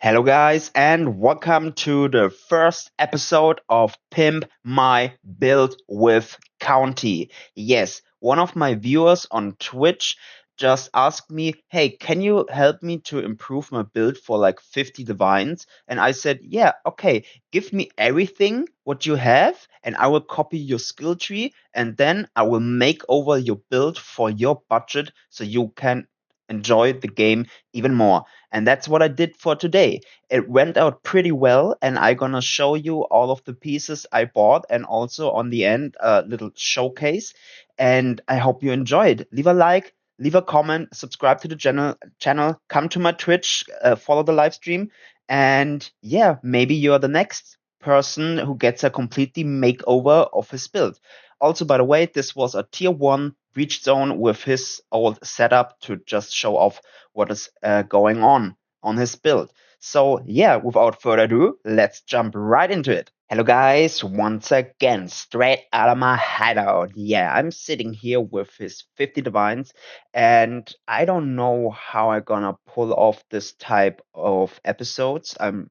Hello, guys, and welcome to the first episode of Pimp My Build with County. Yes, one of my viewers on Twitch just asked me, hey, can you help me to improve my build for like 50 divines? And I said, yeah, okay, give me everything what you have, and I will copy your skill tree, and then I will make over your build for your budget so you can enjoy the game even more. And that's what I did for today. It went out pretty well, and I'm gonna show you all of the pieces I bought and also on the end a little showcase. And I hope you enjoyed. Leave a like, leave a comment, subscribe to the channel, come to my Twitch, follow the live stream, and yeah, maybe you're the next person who gets a completely makeover of his build. Also, by the way, this was a tier 1 breach zone with his old setup to just show off what is going on his build. So yeah, without further ado, let's jump right into it. Hello guys, once again, straight out of my hideout. Yeah, I'm sitting here with his 50 divines, and I don't know how I'm gonna pull off this type of episodes I'm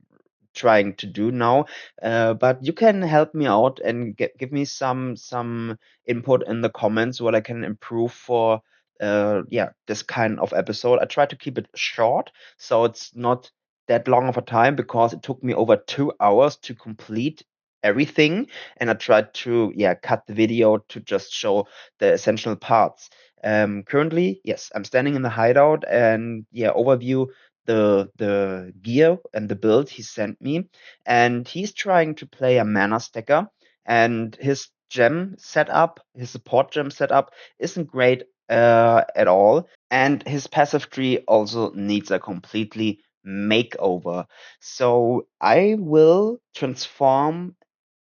trying to do now. But you can help me out and give me some input in the comments what I can improve for yeah, this kind of episode. I try to keep it short so it's not that long of a time because it took me over 2 hours to complete everything, and I tried to cut the video to just show the essential parts. Currently, yes, I'm standing in the hideout, and yeah, overview the gear and the build he sent me, and he's trying to play a mana stacker, and his support gem setup isn't great at all, and his passive tree also needs a completely makeover. So I will transform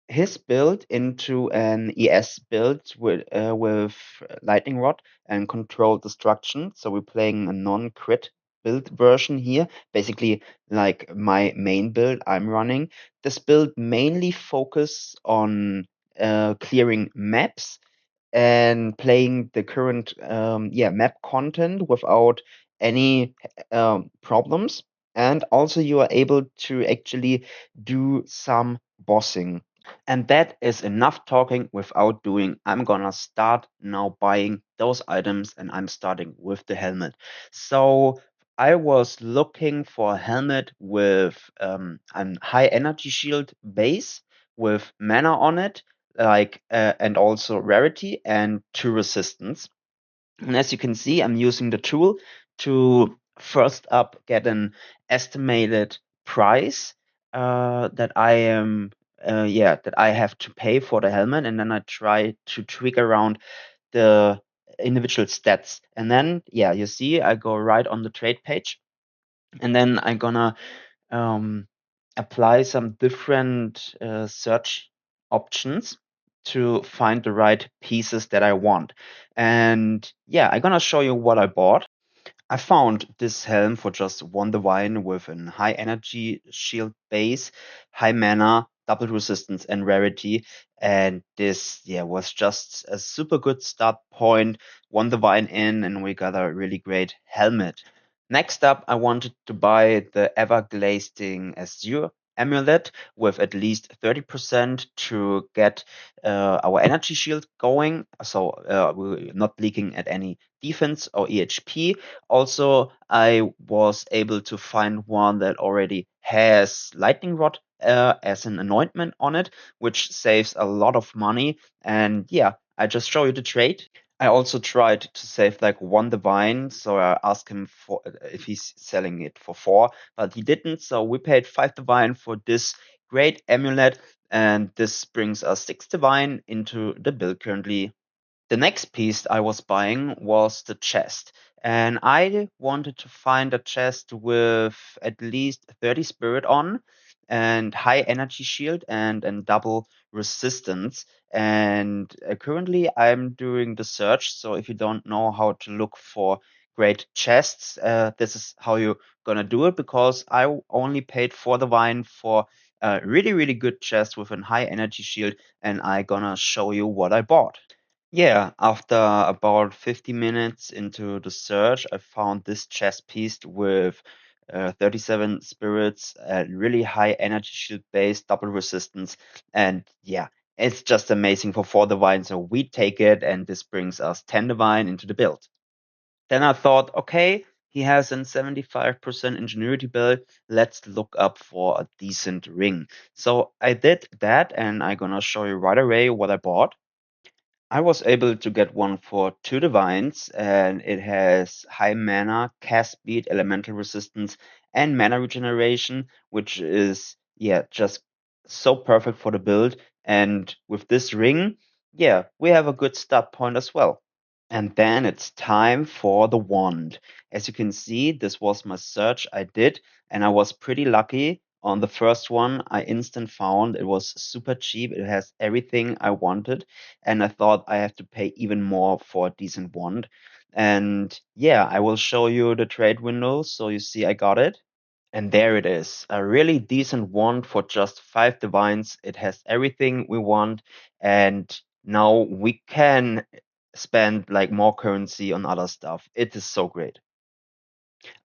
his build into an ES build with lightning rod and controlled destruction. So we're playing a non-crit build version here, basically like my main build I'm running. This build mainly focus on clearing maps and playing the current map content without any problems. And also you are able to actually do some bossing. And that is enough talking without doing. I'm gonna start now buying those items, and I'm starting with the helmet. So I was looking for a helmet with a high energy shield base with mana on it, and also rarity and two resistance. And as you can see, I'm using the tool to first up get an estimated price that I have to pay for the helmet, and then I try to tweak around the individual stats. And then you see I go right on the trade page, and then I'm gonna um, apply some different search options to find the right pieces that I want. And yeah, I'm gonna show you what I bought. I found this helm for just one divine with an high energy shield base, high mana, double resistance, and rarity. And this, was just a super good start point. One divine in, and we got a really great helmet. Next up, I wanted to buy the Everglazing Azure amulet with at least 30% to get our energy shield going, so we're not leaking at any defense or EHP. Also, I was able to find one that already has lightning rod as an anointment on it, which saves a lot of money. And yeah, I just show you the trade. I also tried to save like one divine, so I asked him for if he's selling it for 4, but he didn't. So we paid 5 divine for this great amulet, and this brings us 6 divine into the build currently. The next piece I was buying was the chest, and I wanted to find a chest with at least 30 spirit on and high energy shield and double resistance. And currently I'm doing the search. So if you don't know how to look for great chests, this is how you're gonna do it, because I only paid for the vine for a really, really good chest with a high energy shield, and I gonna show you what I bought. Yeah, after about 50 minutes into the search, I found this chess piece with 37 spirits, really high energy shield base, double resistance, and yeah, it's just amazing for 4 divine. So we take it, and this brings us 10 divine into the build. Then I thought, okay, he has a 75% ingenuity build. Let's look up for a decent ring. So I did that, and I'm gonna show you right away what I bought. I was able to get one for 2 divines, and it has high mana, cast speed, elemental resistance, and mana regeneration, which is, yeah, just so perfect for the build. And with this ring, yeah, we have a good start point as well. And then it's time for the wand. As you can see, this was my search I did, and I was pretty lucky. On the first one, I instant found it was super cheap. It has everything I wanted, and I thought I have to pay even more for a decent wand. And yeah, I will show you the trade window so you see I got it. And there it is, a really decent wand for just 5 divines. It has everything we want, and now we can spend like more currency on other stuff. It is so great.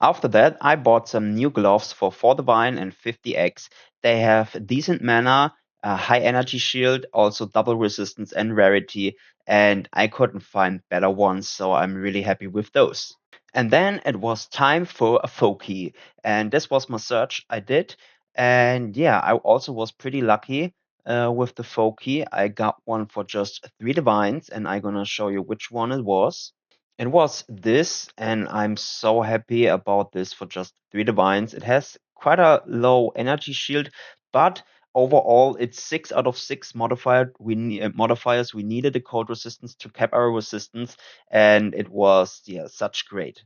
After that, I bought some new gloves for 4 divine and 50x. They have decent mana, a high energy shield, also double resistance and rarity, and I couldn't find better ones, so I'm really happy with those. And then it was time for a Foki. And this was my search I did. And yeah, I also was pretty lucky with the Foki. I got one for just 3 divines, and I'm gonna show you which one it was. It was this, and I'm so happy about this for just 3 divines. It has quite a low energy shield, but overall it's 6 out of 6 modifiers. We needed the cold resistance to cap our resistance, and it was, yeah, such great.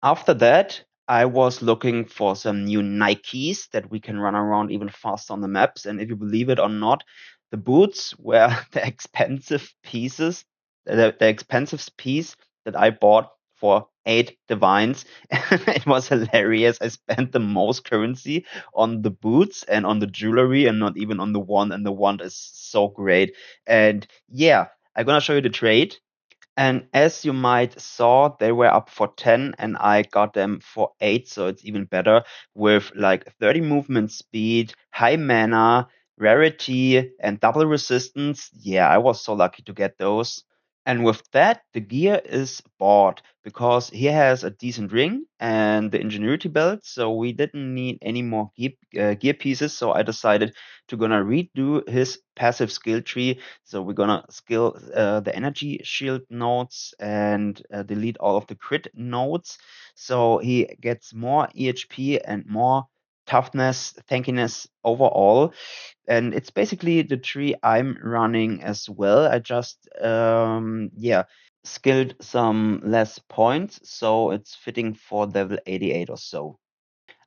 After that, I was looking for some new Nikes that we can run around even faster on the maps. And if you believe it or not, the boots were the expensive pieces, the expensive piece that I bought for 8 divines. It was hilarious. I spent the most currency on the boots and on the jewelry and not even on the wand. And the wand is so great. And yeah, I'm gonna show you the trade. And as you might saw, they were up for 10 and I got them for 8, so it's even better with like 30 movement speed, high mana, rarity, and double resistance. Yeah, I was so lucky to get those. And with that, the gear is bought because he has a decent ring and the ingenuity belt. So we didn't need any more gear pieces. So I decided to gonna redo his passive skill tree. So we're gonna skill the energy shield nodes and delete all of the crit nodes. So he gets more EHP and more toughness, tankiness overall, and it's basically the tree I'm running as well. I just yeah, skilled some less points, so it's fitting for level 88 or so.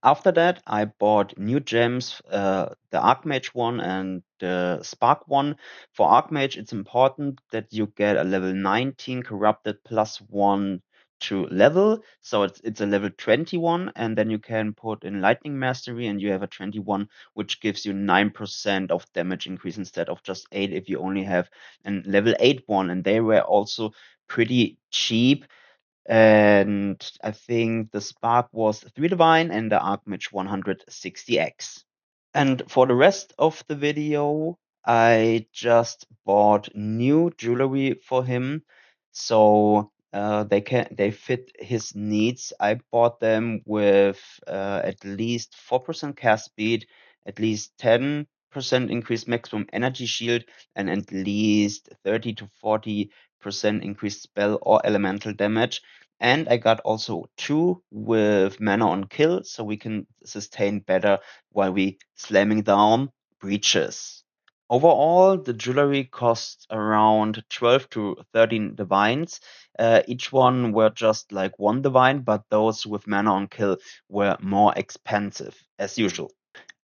After that, I bought new gems, the Archmage one and the Spark one. For Archmage, it's important that you get a level 19 corrupted plus 1 to level. So it's a level 21, and then you can put in Lightning Mastery, and you have a 21, which gives you 9% of damage increase instead of just 8 if you only have a level 8 one. And they were also pretty cheap, and I think the Spark was 3 divine and the Archmage 160x. And for the rest of the video, I just bought new jewelry for him, so they fit his needs. I bought them with at least 4% cast speed, at least 10% increased maximum energy shield, and at least 30 to 40% increased spell or elemental damage. And I got also 2 with mana on kill, so we can sustain better while we slamming down breaches. Overall, the jewelry costs around 12 to 13 divines. Each one were just like 1 divine, but those with mana on kill were more expensive, as usual.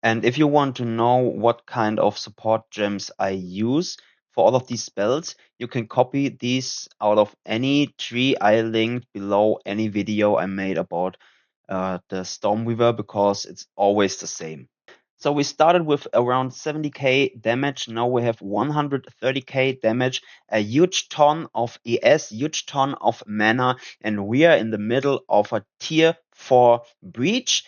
And if you want to know what kind of support gems I use for all of these spells, you can copy these out of any tree I linked below any video I made about the Stormweaver, because it's always the same. So we started with around 70k damage. Now we have 130k damage, a huge ton of ES, huge ton of mana, and we are in the middle of a tier 4 breach.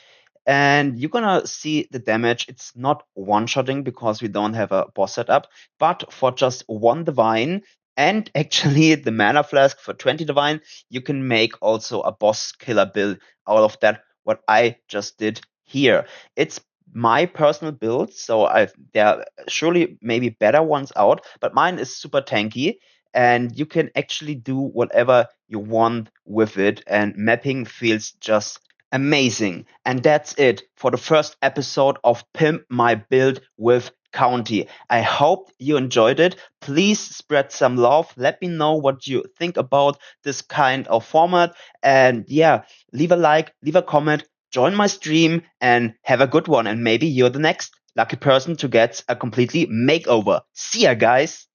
and you're gonna see the damage. It's not one-shotting because we don't have a boss setup, but for just one divine and actually the mana flask for 20 divine, you can make also a boss killer build out of that, what I just did here. It's my personal build, so there are surely maybe better ones out, but mine is super tanky, and you can actually do whatever you want with it, and mapping feels just amazing. And that's it for the first episode of Pimp My Build with County. I hope you enjoyed it. Please spread some love. Let me know what you think about this kind of format. And yeah, leave a like, leave a comment, join my stream, and have a good one. And maybe you're the next lucky person to get a completely makeover. See ya, guys.